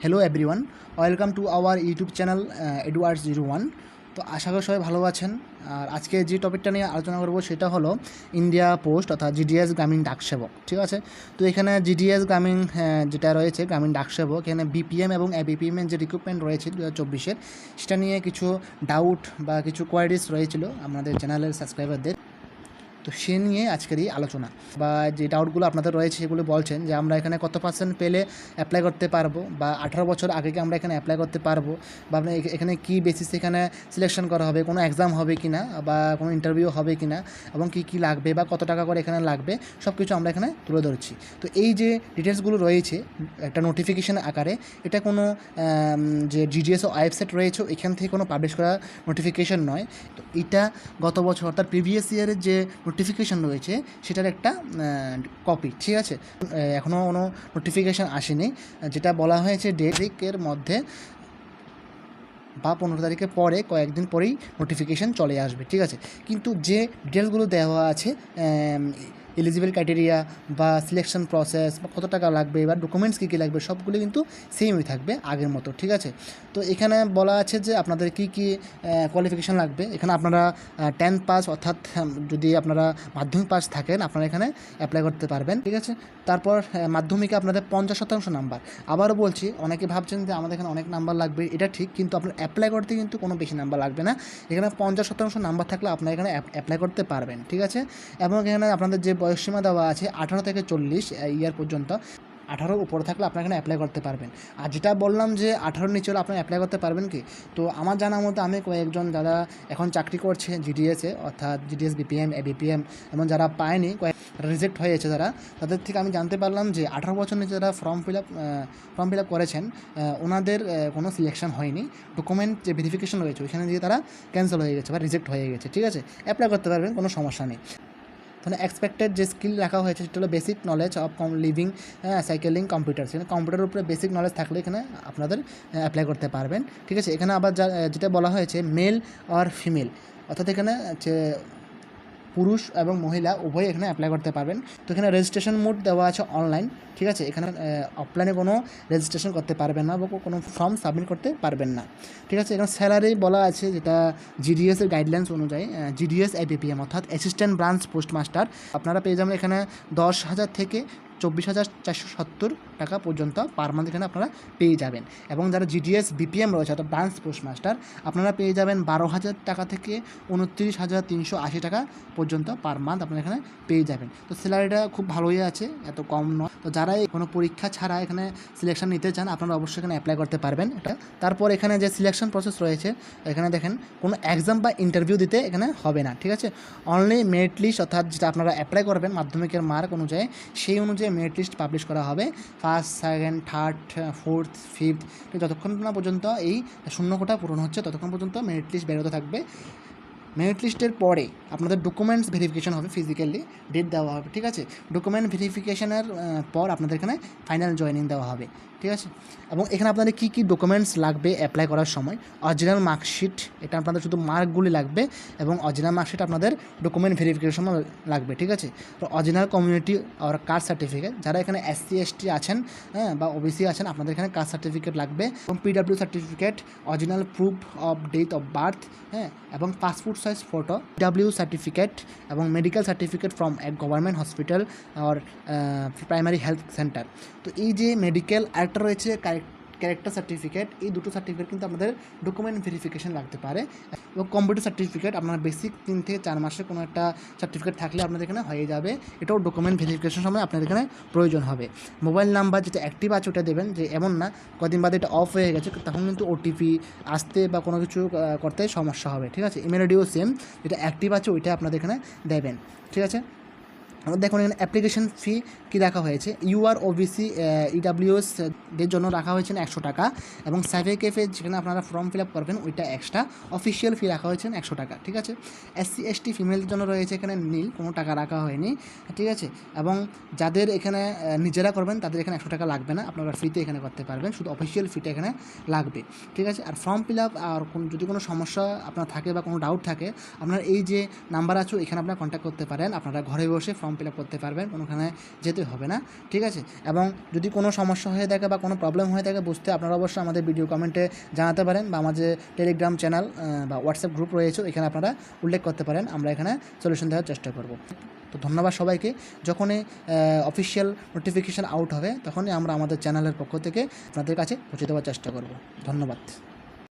Hello everyone, welcome to our YouTube channel Edwards. তো আশা করি সবাই ভালো আছেন। আর আজকে যে টপিকটা নিয়ে আলোচনা করব সেটা হলো ইন্ডিয়া পোস্ট অর্থাৎ জিডিএস গ্রামীণ ডাকসেবক। ঠিক আছে, তো এখানে জিডিএস গ্রামীণ যেটা রয়েছে গ্রামীণ ডাকসেবক, এখানে বিপিএম এবং এবিপিএমের যে রিক্রুটমেন্ট রয়েছে 2024-এর, সেটা নিয়ে কিছু ডাউট বা কিছু কোয়ারিজ রয়েছিল আমাদের চ্যানেলের সাবস্ক্রাইবারদের। তো সে নিয়ে আজকের এই আলোচনা বা যে ডাউটগুলো আপনাদের রয়েছে সেগুলো বলছেন যে আমরা এখানে কত পার্সেন্ট পেলে অ্যাপ্লাই করতে পারবো, বা 18 বছর আগে কি আমরা এখানে অ্যাপ্লাই করতে পারবো, বা আপনি এখানে কী বেসিসে এখানে সিলেকশন করা হবে, কোনো এক্সাম হবে কি না, বা কোনো ইন্টারভিউ হবে কি না, এবং কী কী লাগবে বা কত টাকা করে এখানে লাগবে, সব কিছু আমরা এখানে তুলে ধরছি। তো এই যে ডিটেলসগুলো রয়েছে একটা নোটিফিকেশান আকারে, এটা কোনো যে জিডিএস ওয়েবসাইট রয়েছে এখান থেকে কোনো পাবলিশ করা নোটিফিকেশান নয়। তো এটা গত বছর অর্থাৎ প্রিভিয়াস ইয়ারের যে নোটিফিকেশান রয়েছে সেটার একটা কপি। ঠিক আছে, এখনও কোনো নোটিফিকেশান আসেনি। যেটা বলা হয়েছে ডেটের মধ্যে বা 15 তারিখের পরে কয়েকদিন পরেই নোটিফিকেশান চলে আসবে। ঠিক আছে, কিন্তু যে ডিটেলসগুলো দেওয়া আছে এলিজিবল ক্রাইটেরিয়া বা সিলেকশন প্রসেস বা কত টাকা লাগবে বা ডকুমেন্টস কী কী লাগবে সবগুলো কিন্তু সেমই থাকবে আগের মতো। ঠিক আছে, তো এখানে বলা আছে যে আপনাদের কী কী কোয়ালিফিকেশান লাগবে। এখানে আপনারা 10 পাস অর্থাৎ যদি আপনারা মাধ্যমিক পাস থাকেন আপনারা এখানে অ্যাপ্লাই করতে পারবেন। ঠিক আছে, তারপর মাধ্যমিকে আপনাদের 50% নাম্বার। আবারও বলছি, অনেকে ভাবছেন যে আমাদের এখানে অনেক নাম্বার লাগবে, এটা ঠিক, কিন্তু আপনার অ্যাপ্লাই করতে কিন্তু কোনো বেশি নাম্বার লাগবে না। এখানে 50% নাম্বার থাকলে আপনারা এখানে অ্যাপ্লাই করতে পারবেন। ঠিক আছে, এবং এখানে আপনাদের যে বয়সসীমা দেওয়া আছে 18 থেকে 40 ইয়ার পর্যন্ত, 18 উপরে থাকলে আপনারা এখানে অ্যাপ্লাই করতে পারবেন। আর যেটা বললাম যে 18 নিচে হলে আপনারা অ্যাপ্লাই করতে পারবেন কি, তো আমার জানা মতো আমি কয়েকজন যারা এখন চাকরি করছে জিডিএসে অর্থাৎ জিডিএস বিপিএম এবিপিএম, এবং যারা পায়নি রিজেক্ট হয়েছে তাদের থেকে আমি জানতে পারলাম যে 18 বছর নিচে যারা ফর্ম ফিল আপ করেছেন ওনাদের কোনো সিলেকশন হয়নি। ডকুমেন্ট যে ভেরিফিকেশন রয়েছে ওইখানে দিয়ে তারা ক্যান্সেল হয়ে গেছে বা রিজেক্ট হয়ে গেছে। ঠিক আছে, অ্যাপ্লাই করতে পারবেন, কোনো সমস্যা নেই। তাহলে এক্সপেক্টেড যে স্কিল রাখা হয়েছে সেটা হলো basic knowledge of living cycling computer. সেখানে কম্পিউটারের উপরে বেসিক নলেজ থাকলে এখানে আপনাদের অ্যাপ্লাই করতে পারবেন। ঠিক আছে, এখানে আবার যেটা বলা হয়েছে মেল আর ফিমেল, অর্থাৎ এখানে যে পুরুষ এবং মহিলা উভয়ই এখানে অ্যাপ্লাই করতে পারবেন। তো এখানে রেজিস্ট্রেশন মোড দেওয়া আছে অনলাইন। ঠিক আছে, এখানে অফলাইনে কোনো রেজিস্ট্রেশন করতে পারবেন না বা কোনো ফর্ম সাবমিট করতে পারবেন না। ঠিক আছে, এখানে স্যালারি বলা আছে যেটা জিডিএসের গাইডলাইন্স অনুযায়ী জিডিএস এবিপিএম অর্থাৎ অ্যাসিস্ট্যান্ট ব্রাঞ্চ পোস্টমাস্টার আপনারা পেয়ে যাবেন এখানে 10,000 থেকে 24,470 টাকা পর্যন্ত পার মান্থ এখানে আপনারা পেয়ে যাবেন। এবং যারা জিডিএস বিপিএম রয়েছে অর্থাৎ ব্রাঞ্চ পোস্টমাস্টার আপনারা পেয়ে যাবেন 12,000 টাকা থেকে 29,380 টাকা পর্যন্ত পার মান্থ আপনারা এখানে পেয়ে যাবেন। তো স্যালারিটা খুব ভালোই আছে, এত কম নয়। তো যারা কোনো পরীক্ষা ছাড়া এখানে সিলেকশন নিতে চান আপনারা অবশ্যই এখানে অ্যাপ্লাই করতে পারবেন এটা। তারপর এখানে যে সিলেকশন প্রসেস রয়েছে এখানে দেখেন কোনো এক্সাম বা ইন্টারভিউ দিতে এখানে হবে না। ঠিক আছে, অনলি মেরিট লিস্ট অর্থাৎ যেটা আপনারা অ্যাপ্লাই করবেন মাধ্যমিকের মার্ক অনুযায়ী সেই অনুযায়ী মেরিট লিস্ট পাবলিশ করা হবে। First, second, third, fourth, fifth, যতক্ষণ না পর্যন্ত এই শূন্য কোটা পূরণ হচ্ছে ততক্ষণ পর্যন্ত মেরিট লিস্ট বেরোতে থাকবে। মেরিট লিস্টের পরে আপনাদের ডকুমেন্টস ভেরিফিকেশন হবে, ফিজিক্যালি ডেট দেওয়া হবে। ঠিক আছে, ডকুমেন্ট ভেরিফিকেশনের পর আপনাদের এখানে ফাইনাল জয়েনিং দেওয়া হবে। ঠিক আছে, এবং এখানে আপনাদের কী কী ডকুমেন্টস লাগবে অ্যাপ্লাই করার সময়, অরিজিনাল মার্কশিট, এটা আপনাদের শুধু মার্কগুলি লাগবে, এবং অরিজিনাল মার্কশিট আপনাদের ডকুমেন্ট ভেরিফিকেশন লাগবে। ঠিক আছে, তো অরিজিনাল কমিউনিটি আর কাস্ট সার্টিফিকেট, যারা এখানে এসসি এসটি আছেন বা ওবিসি আছেন আপনাদের এখানে কাস্ট সার্টিফিকেট লাগবে, এবং PW certificate, original proof of date of birth, এবং passport size photo, W certificate, এবং medical certificate from a government hospital আর প্রাইমারি হেলথ সেন্টার। তো এই যে মেডিকেল আরেকটা রয়েছে ক্যারেক্টার সার্টিফিকেট, এই দুটো সার্টিফিকেট কিন্তু আপনাদের ডকুমেন্ট ভেরিফিকেশন লাগতে পারে। এবং কম্পিউটার সার্টিফিকেট আপনার বেসিক 3 থেকে 4 মাসের কোনো একটা সার্টিফিকেট থাকলে আপনাদের এখানে হয়ে যাবে, এটাও ডকুমেন্ট ভেরিফিকেশন সময় আপনাদের এখানে প্রয়োজন হবে। মোবাইল নাম্বার যেটা অ্যাক্টিভ আছে ওটা দেবেন, যে এমন না কদিন বাদে এটা অফ হয়ে গেছে তখন কিন্তু ওটিপি আসতে বা কোনো কিছু করতে সমস্যা হবে। ঠিক আছে, ইমেল আইডিও সেম, যেটা অ্যাক্টিভ আছে ওইটা আপনাদের এখানে দেবেন। ঠিক আছে, দেখুন এখানে অ্যাপ্লিকেশন ফি কী রাখা হয়েছে, ইউআর ওবিসি ইডাব্লিউএস দের জন্য রাখা হয়েছে 100 টাকা, এবং সার্ভে ক্যাফে যেখানে আপনারা ফর্ম ফিল আপ করবেন ওইটা এক্সট্রা, অফিসিয়াল ফি রাখা হয়েছে 100 টাকা। ঠিক আছে, এসসি এসটি ফিমেলদের জন্য রয়েছে এখানে নীল, কোনো টাকা রাখা হয়নি। ঠিক আছে, এবং যাদের এখানে নিজেরা করবেন তাদের এখানে 100 টাকা লাগবে না, আপনারা ফ্রিতে এখানে করতে পারবেন, শুধু অফিসিয়াল ফিটা এখানে লাগবে। ঠিক আছে, আর ফর্ম ফিল আপ আর যদি কোনো সমস্যা আপনার থাকে বা কোনো ডাউট থাকে আপনার এই যে নাম্বার আছে এখানে আপনারা কন্ট্যাক্ট করতে পারেন, আপনারা ঘরে বসে ফর্ম ফর্ম ফিল আপ করতে পারবেন, কোনোখানে যেতে হবে না, ঠিক আছে। এবং যদি কোনো সমস্যা হয়ে থাকে বা কোনো প্রবলেম হয়ে থাকে বুঝতে, আপনারা অবশ্যই আমাদের ভিডিও কমেন্টে জানাতে পারেন, বা আমাদের টেলিগ্রাম চ্যানেল বা হোয়াটসঅ্যাপ গ্রুপ রয়েছে, এখানে আপনারা উল্লেখ করতে পারেন, আমরা এখানে সলিউশন দেওয়ার চেষ্টা করব। তো ধন্যবাদ সবাইকে। যখনই অফিসিয়াল নোটিফিকেশান আউট হবে তখনই আমরা আমাদের চ্যানেলের পক্ষ থেকে আপনাদের কাছে পৌঁছে দেওয়ার চেষ্টা করব। ধন্যবাদ।